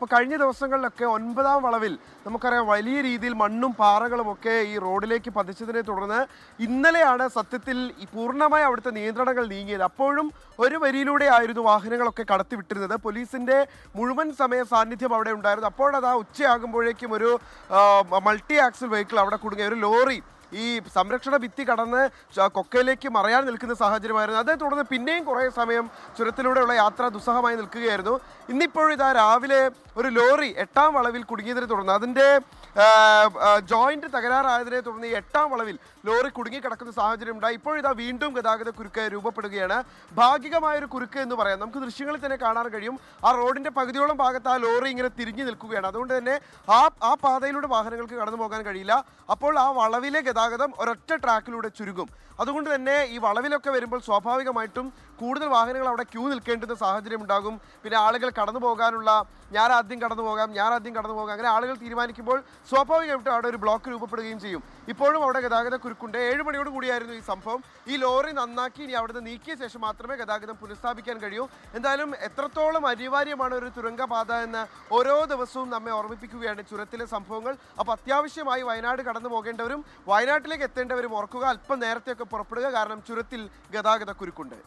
ഇപ്പോൾ കഴിഞ്ഞ ദിവസങ്ങളിലൊക്കെ 9ാം വളവിൽ നമുക്കറിയാം വലിയ രീതിയിൽ മണ്ണും പാറകളും ഒക്കെ ഈ റോഡിലേക്ക് പതിച്ചതിനെ തുടർന്ന് ഇന്നലെയാണ് സത്യത്തിൽ ഈ പൂർണ്ണമായി അവിടുത്തെ നിയന്ത്രണങ്ങൾ നീങ്ങിയത്. അപ്പോഴും ഒരു വരിയിലൂടെ ആയിരുന്നു വാഹനങ്ങളൊക്കെ കടത്തിവിട്ടിരുന്നത്. പോലീസിന്റെ മുഴുവൻ സമയ സാന്നിധ്യം അവിടെ ഉണ്ടായിരുന്നു. അപ്പോഴതാ ഉച്ചയാകുമ്പോഴേക്കും ഒരു മൾട്ടി ആക്സിൽ വെഹിക്കിൾ അവിടെ കുടുങ്ങിയ ഒരു ലോറി ഈ സംരക്ഷണ ഭിത്തി കടന്ന് കൊക്കയിലേക്ക് മറയാൻ നിൽക്കുന്ന സാഹചര്യമായിരുന്നു. അതേ തുടർന്ന് പിന്നെയും കുറേ സമയം ചുരത്തിലൂടെയുള്ള യാത്ര ദുസ്സഹമായി നിൽക്കുകയായിരുന്നു. ഇന്നിപ്പോഴും ഇതാ രാവിലെ ഒരു ലോറി 8ാം വളവിൽ കുടുങ്ങിയതിനെ തുടർന്ന് അതിൻ്റെ ജോയിന്റ് തകരാറായതിനെ തുടർന്ന് ഈ 8ാം വളവിൽ ലോറി കുടുങ്ങിക്കിടക്കുന്ന സാഹചര്യം ഉണ്ടായി. ഇപ്പോഴിതാ വീണ്ടും ഗതാഗത കുരുക്ക് രൂപപ്പെടുകയാണ്. ഭാഗികമായൊരു കുരുക്ക് എന്ന് പറയാം. നമുക്ക് ദൃശ്യങ്ങളിൽ തന്നെ കാണാൻ കഴിയും. ആ റോഡിന്റെ പകുതിയോളം ഭാഗത്ത് ആ ലോറി ഇങ്ങനെ തിരിഞ്ഞു നിൽക്കുകയാണ്. അതുകൊണ്ട് തന്നെ ആ പാതയിലൂടെ വാഹനങ്ങൾക്ക് കടന്നു പോകാൻ കഴിയില്ല. അപ്പോൾ ആ വളവിലെ ഗതാഗതം ഒരൊറ്റ ട്രാക്കിലൂടെ ചുരുങ്ങും. അതുകൊണ്ട് തന്നെ ഈ വളവിലൊക്കെ വരുമ്പോൾ സ്വാഭാവികമായിട്ടും കൂടുതൽ വാഹനങ്ങൾ അവിടെ ക്യൂ നിൽക്കേണ്ടുന്ന സാഹചര്യം ഉണ്ടാകും. പിന്നെ ആളുകൾ കടന്നു പോകാനുള്ള ഞാൻ ആദ്യം കടന്നു പോകാം അങ്ങനെ ആളുകൾ തീരുമാനിക്കുമ്പോൾ സ്വാഭാവികമായിട്ടും അവിടെ ഒരു ബ്ലോക്ക് രൂപപ്പെടുകയും ചെയ്യും. ഇപ്പോഴും അവിടെ ഗതാഗത കുരുക്കുണ്ട്. 7 മണിയോട് കൂടിയായിരുന്നു ഈ സംഭവം. ഈ ലോറി നന്നാക്കി ഇനി അവിടുന്ന് നീക്കിയ ശേഷം മാത്രമേ ഗതാഗതം പുനഃസ്ഥാപിക്കാൻ കഴിയൂ. എന്തായാലും എത്രത്തോളം അനിവാര്യമാണ് ഒരു തുരങ്കപാത എന്ന് ഓരോ ദിവസവും നമ്മെ ഓർമ്മിപ്പിക്കുകയാണ് ചുരത്തിലെ സംഭവങ്ങൾ. അപ്പോൾ അത്യാവശ്യമായി വയനാട് കടന്നു പോകേണ്ടവരും വയനാട്ടിലേക്ക് എത്തേണ്ടവരും ഓർക്കുക, അല്പം നേരത്തെയൊക്കെ പുറപ്പെടുക. കാരണം ചുരത്തിൽ ഗതാഗത കുരുക്കുണ്ട്.